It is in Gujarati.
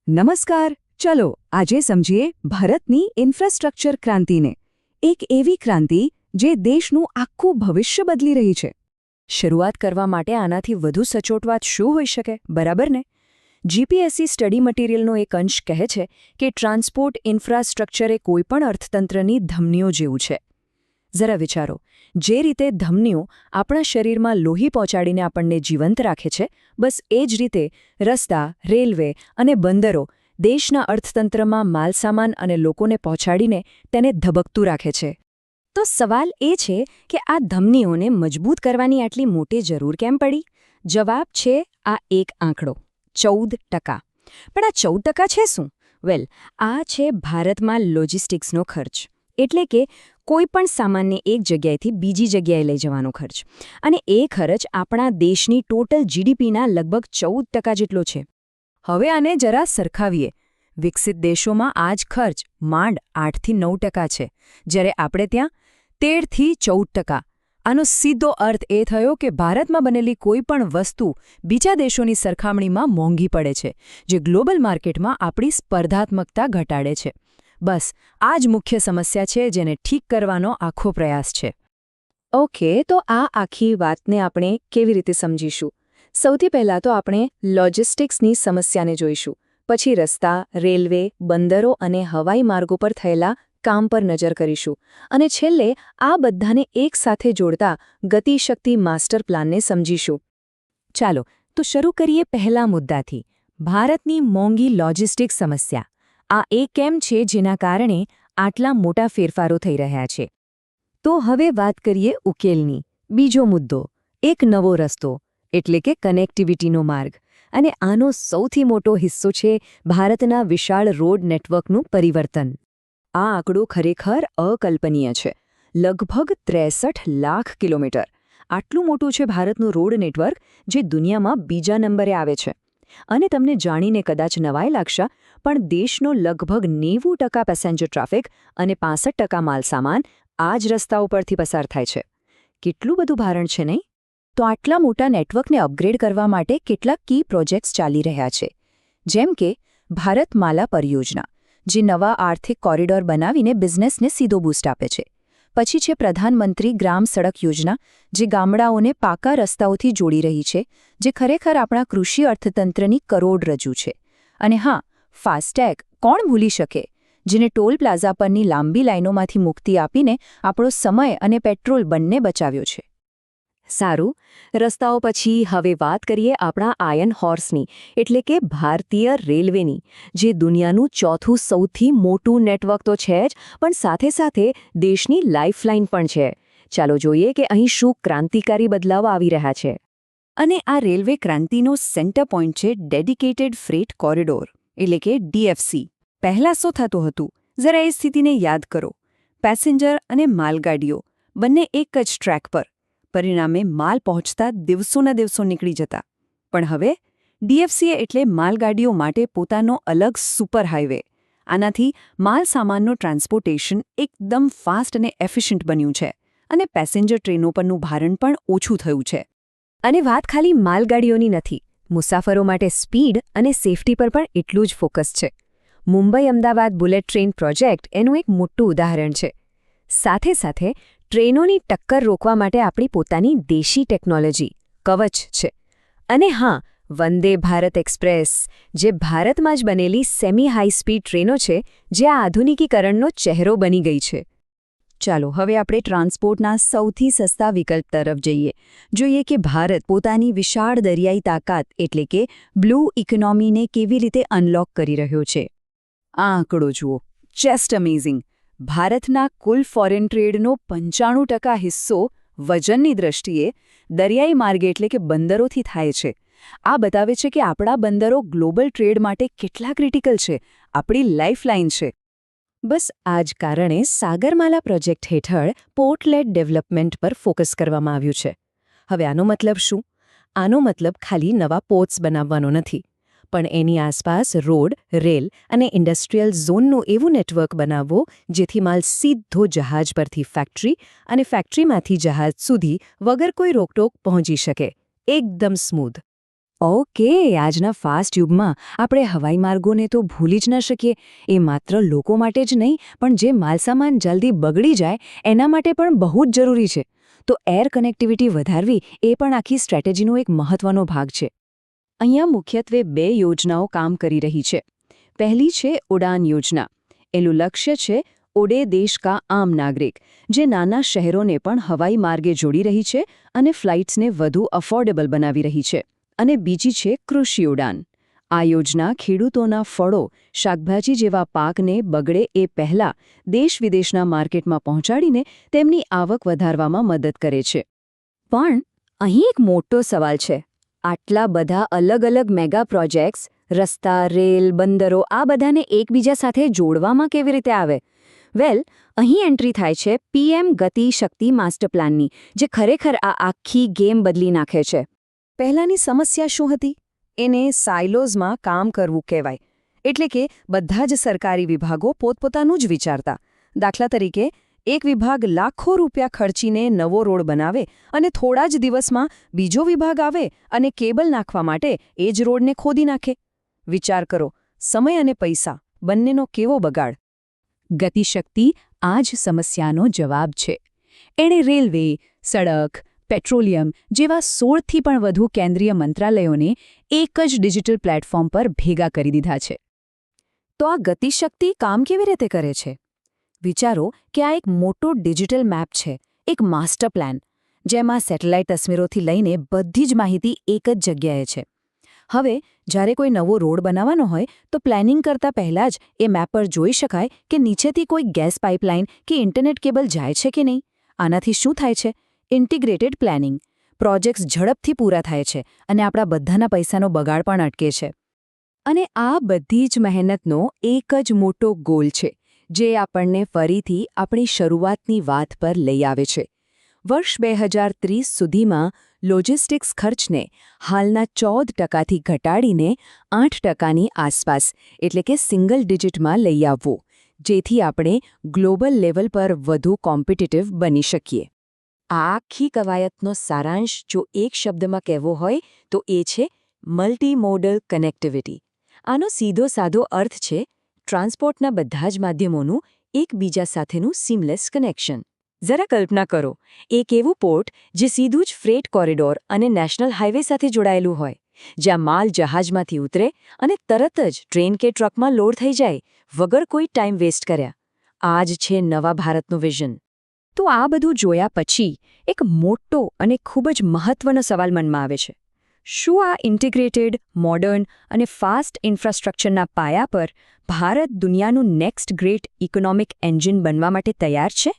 નમસ્કાર. ચલો આજે સમજીએ ભારતની ઇન્ફ્રાસ્ટ્રક્ચર ક્રાંતિને, એક એવી ક્રાંતિ જે દેશનું આખું ભવિષ્ય બદલી રહી છે. શરૂઆત કરવા માટે આનાથી વધુ સચોટ વાત શું હોઈ શકે, બરાબર ને? જીપીએસસી સ્ટડી મટીરિયલનો એક અંશ કહે છે કે ટ્રાન્સપોર્ટ ઇન્ફ્રાસ્ટ્રક્ચર એ કોઈપણ અર્થતંત્રની ધમનીઓ જેવું છે. જરા વિચારો, જે રીતે ધમનીઓ આપણા શરીરમાં લોહી પહોંચાડીને આપણને જીવંત રાખે છે, બસ એ જ રીતે રસ્તા, રેલવે અને બંદરો દેશના અર્થતંત્રમાં માલસામાન અને લોકોને પહોંચાડીને તેને ધબકતું રાખે છે. તો સવાલ એ છે કે આ ધમનીઓને મજબૂત કરવાની આટલી મોટી જરૂર કેમ પડી? જવાબ છે આ એક આંકડો, 14%. પણ આ 14% છે શું? વેલ, આ છે ભારતમાં લોજિસ્ટિક્સનો ખર્ચ, એટલે કે કોઈ પણ સામાનને એક જગ્યાએથી બીજી જગ્યાએ લઈ જવાનો ખર્ચ. અને એ ખર્ચ આપણા દેશની ટોટલ જીડીપીના લગભગ 14% જેટલો છે. હવે આને જરા સરખાવીએ. વિકસિત દેશોમાં આ જ ખર્ચ માંડ 8થી 9% છે, જ્યારે આપણે ત્યાં 13થી 14%. આનો સીધો અર્થ એ થયો કે ભારતમાં બનેલી કોઈ પણ વસ્તુ બીજા દેશોની સરખામણીમાં મોંઘી પડે છે, જે ગ્લોબલ માર્કેટમાં આપણી સ્પર્ધાત્મકતા ઘટાડે છે. બસ આ જ મુખ્ય સમસ્યા છે જેને ઠીક કરવાનો આખો પ્રયાસ છે. ઓકે, તો આ આખી વાતને આપણે કેવી રીતે સમજીશું? સૌથી પહેલાં તો આપણે લોજિસ્ટિક્સની સમસ્યાને જોઈશું, પછી રસ્તા, રેલવે, બંદરો અને હવાઈ માર્ગો પર થયેલા કામ પર નજર કરીશું, અને છેલ્લે આ બધાને એકસાથે જોડતા ગતિશક્તિ માસ્ટર પ્લાનને સમજીશું. ચાલો તો શરૂ કરીએ પહેલા મુદ્દાથી, ભારતની મોંઘી લોજિસ્ટિક્સ સમસ્યા. આ એ કેમ છે જેના કારણે આટલા મોટા ફેરફારો થઈ રહ્યા છે? તો હવે વાત કરીએ ઉકેલની. બીજો મુદ્દો, એક નવો રસ્તો, એટલે કે કનેક્ટિવિટીનો માર્ગ. અને આનો સૌથી મોટો હિસ્સો છે ભારતના વિશાળ રોડ નેટવર્કનું પરિવર્તન. આ આંકડો ખરેખર અકલ્પનીય છે. લગભગ 63 લાખ કિલોમીટર. આટલું મોટું છે ભારતનું રોડ નેટવર્ક, જે દુનિયામાં બીજા નંબરે આવે છે. અને તમને જાણીને કદાચ નવાઈ લાગશે, પણ દેશનો લગભગ 90% પેસેન્જર ટ્રાફિક અને 65% માલસામાન આ જ રસ્તાઓ પરથી પસાર થાય છે. કેટલું બધું ભારણ છે, નહીં? તો આટલા મોટા નેટવર્કને અપગ્રેડ કરવા માટે કેટલાક કી પ્રોજેક્ટ્સ ચાલી રહ્યા છે, જેમ કે ભારતમાલા પરિયોજના, જે નવા આર્થિક કોરિડોર બનાવીને બિઝનેસને સીધો બૂસ્ટ આપે છે. પછી છે પ્રધાનમંત્રી ગ્રામ સડક યોજના, જે ગામડાઓને પાકા રસ્તાઓથી જોડી રહી છે, જે ખરેખર આપણા કૃષિ અર્થતંત્રની કરોડરજ્જુ છે. અને હા, ફાસ્ટેગ કોણ ભૂલી શકે, જેને ટોલ પ્લાઝા પરની લાંબી લાઇનોમાંથી મુક્તિ આપીને આપણો સમય અને પેટ્રોલ બંને બચાવ્યો છે. સારું, રસ્તાઓ પછી હવે વાત કરીએ આપણા આયર્ન હોર્સની, એટલે કે ભારતીય રેલવેની, જે દુનિયાનું ચોથું સૌથી મોટું નેટવર્ક તો છે જ, પણ સાથે સાથે દેશની લાઇફલાઇન પણ છે. ચાલો જોઈએ કે અહીં શું ક્રાંતિકારી બદલાવ આવી રહ્યા છે. અને આ રેલવે ક્રાંતિનો સેન્ટર પોઈન્ટ છે ડેડિકેટેડ ફ્રેટ કોરિડોર, એટલે કે DFC. પહેલાં શું થતું હતું, જરા એ સ્થિતિને યાદ કરો. પેસેન્જર અને માલગાડીઓ બંને એક જ ટ્રેક પર. પરિણામે માલ પહોંચતા દિવસોના દિવસો નીકળી જતા. પણ હવે DFC એટલે માલગાડીઓ માટે પોતાનો અલગ સુપર હાઈવે. આનાથી માલ સામાનનું ટ્રાન્સપોર્ટેશન એકદમ ફાસ્ટ અને એફિશિયન્ટ બન્યું છે, અને પેસેન્જર ટ્રેનો પરનું ભારણ પણ ઓછું થયું છે. અને વાત ખાલી માલગાડીઓની નથી, મુસાફરો માટે સ્પીડ અને સેફટી પર પણ એટલું જ ફોકસ છે. મુંબઈ-અમદાવાદ બુલેટ ટ્રેન પ્રોજેક્ટ એનું એક મોટું ઉદાહરણ છે. સાથે સાથે ટ્રેનોની ટક્કર રોકવા માટે આપણી પોતાની દેશી ટેકનોલોજી, કવચ છે. અને હા, વંદે ભારત એક્સપ્રેસ, જે ભારતમાં જ બનેલી સેમી હાઈ સ્પીડ ટ્રેનો છે, જે આ આધુનિકીકરણનો ચહેરો બની ગઈ છે. ચાલો હવે આપણે ટ્રાન્સપોર્ટના સૌથી સસ્તા વિકલ્પ તરફ જોઈએ કે ભારત પોતાની વિશાળ દરિયાઈ તાકાત, એટલે કે બ્લુ ઇકોનોમીને કેવી રીતે અનલોક કરી રહ્યો છે. આ આંકડો જુઓ, જસ્ટ અમેઝિંગ. ભારતના કુલ ફોરેન ટ્રેડનો 95% હિસ્સો વજનની દ્રષ્ટિએ દરિયાઈ માર્ગે, એટલે કે બંદરોથી થાય છે. આ બતાવે છે કે આપણા બંદરો ગ્લોબલ ટ્રેડ માટે કેટલા ક્રિટિકલ છે, આપણી લાઇફલાઇન છે. બસ આ જ કારણે સાગરમાલા પ્રોજેક્ટ હેઠળ પોર્ટ-લેડ ડેવલપમેન્ટ પર ફોકસ કરવામાં આવ્યું છે. હવે આનો મતલબ શું? આનો મતલબ ખાલી નવા પોર્ટ્સ બનાવવાનો નથી, પણ એની આસપાસ રોડ, રેલ અને ઇન્ડસ્ટ્રીયલ ઝોનનું એવું નેટવર્ક બનાવવો જેથી માલ સીધો જહાજ પરથી ફેક્ટરી અને ફેક્ટરીમાંથી જહાજ સુધી વગર કોઈ રોકટોક પહોંચી શકે, એકદમ સ્મૂધ. ઓકે, આજના ફાસ્ટ યુગમાં આપણે હવાઈ માર્ગોને તો ભૂલી જ ન શકીએ. એ માત્ર લોકો માટે જ નહીં, પણ જે માલસામાન જલ્દી બગડી જાય એના માટે પણ બહુ જ જરૂરી છે. તો એર કનેક્ટિવિટી વધારવી એ પણ આખી સ્ટ્રેટેજીનો એક મહત્વનો ભાગ છે. અહીંયા મુખ્યત્વે 2 યોજનાઓ કામ કરી રહી છે. પહેલી છે ઉડાન યોજના. એનું લક્ષ્ય છે ઉડે દેશ કા આમ નાગરિક, જે નાના શહેરોને પણ હવાઈ માર્ગે જોડી રહી છે અને ફ્લાઇટ્સને વધુ અફોર્ડેબલ બનાવી રહી છે. અને બીજી છે કૃષિ ઉડાન. આ યોજના ખેડૂતોના ફળો, શાકભાજી જેવા પાકને બગડે એ પહેલાં દેશ-વિદેશના માર્કેટમાં પહોંચાડીને તેમની આવક વધારવામાં મદદ કરે છે. પણ અહીં એક મોટો સવાલ છે. આટલા બધા અલગ-અલગ મેગા પ્રોજેક્ટ્સ, રસ્તા, રેલ, બંદરો આ બધાને એકબીજા સાથે જોડવામાં કેવી રીતે આવે? વેલ, અહીં એન્ટ્રી થાય છે પીએમ ગતિ શક્તિ માસ્ટર પ્લાનની, જે ખરેખર આ આખી ગેમ બદલી નાખે છે. પહેલાંની સમસ્યા શું હતી? એને સાયલોઝમાં કામ કરવું કહેવાય. એટલે કે બધા જ સરકારી વિભાગો પોતપોતાનું જ વિચારતા. દાખલા તરીકે, એક વિભાગ લાખો રૂપિયા ખર્ચીને નવો રોડ બનાવે અને થોડા જ દિવસમાં બીજો વિભાગ આવે અને કેબલ નાખવા માટે એ જ રોડને ખોદી નાખે. વિચાર કરો, સમય અને પૈસા બંનેનો કેવો બગાડ. ગતિશક્તિ આ જ સમસ્યાનો જવાબ છે. એણે રેલવે, સડક, પેટ્રોલિયમ જેવા 16થી પણ વધુ કેન્દ્રીય મંત્રાલયોને એક જ ડિજિટલ પ્લેટફોર્મ પર ભેગા કરી દીધા છે. તો આ ગતિશક્તિ કામ કેવી રીતે કરે છે? વિચારો કે આ એક મોટો ડિજિટલ મેપ છે, એક માસ્ટર પ્લાન, જેમાં સેટેલાઇટ તસવીરોથી લઈને બધી જ માહિતી એક જ જગ્યાએ છે. હવે જ્યારે કોઈ નવો રોડ બનાવવાનો હોય તો પ્લાનિંગ કરતા પહેલાં જ એ મેપ પર જોઈ શકાય કે નીચેથી કોઈ ગેસ પાઇપલાઇન કે ઇન્ટરનેટ કેબલ જાય છે કે નહીં. આનાથી શું થાય છે? Integrated planning. પ્રોજેક્ટ્સ ઝડપથી પૂરા થાય છે અને આપણા બધાના પૈસાનો બગાડ પણ અટકે છે. અને આ બધી જ મહેનતનો એક જ મોટો ગોલ છે, જે આપણને ફરીથી આપણી શરૂઆતની વાત પર લઈ આવે છે. વર્ષ 2030 સુધીમાં લોજિસ્ટિક્સ ખર્ચને હાલના 14%થી ઘટાડીને 8%ની આસપાસ, એટલે કે સિંગલ ડિજિટમાં લઈ આવવું, જેથી આપણે ગ્લોબલ લેવલ પર વધુ કોમ્પિટિટિવ બની શકીએ. આ આખી કવાયતનો સારાંશ જો એક શબ્દમાં કહેવો હોય તો એ છે મલ્ટીમોડલ કનેક્ટિવિટી. આનો સીધો સાધો અર્થ છે ટ્રાન્સપોર્ટના બધા જ માધ્યમોનું એકબીજા સાથેનું સીમલેસ કનેક્શન. જરા કલ્પના કરો, એક એવું પોર્ટ જે સીધું જ ફ્રેટ કોરિડોર અને નેશનલ હાઇવે સાથે જોડાયેલું હોય, જ્યાં માલ જહાજમાંથી ઉતરે અને તરત જ ટ્રેન કે ટ્રકમાં લોડ થઈ જાય, વગર કોઈ ટાઈમ વેસ્ટ કર્યા. આ જ છે નવા ભારતનું વિઝન. તો આ બધું જોયા પછી એક મોટો અને ખૂબ જ મહત્વનો સવાલ મનમાં આવે છે. શું આ ઇન્ટિગ્રેટેડ, મોડર્ન અને ફાસ્ટ ઇન્ફ્રાસ્ટ્રક્ચરના પાયા પર ભારત દુનિયાનું નેક્સ્ટ ગ્રેટ ઇકોનોમિક એન્જિન બનવા માટે તૈયાર છે?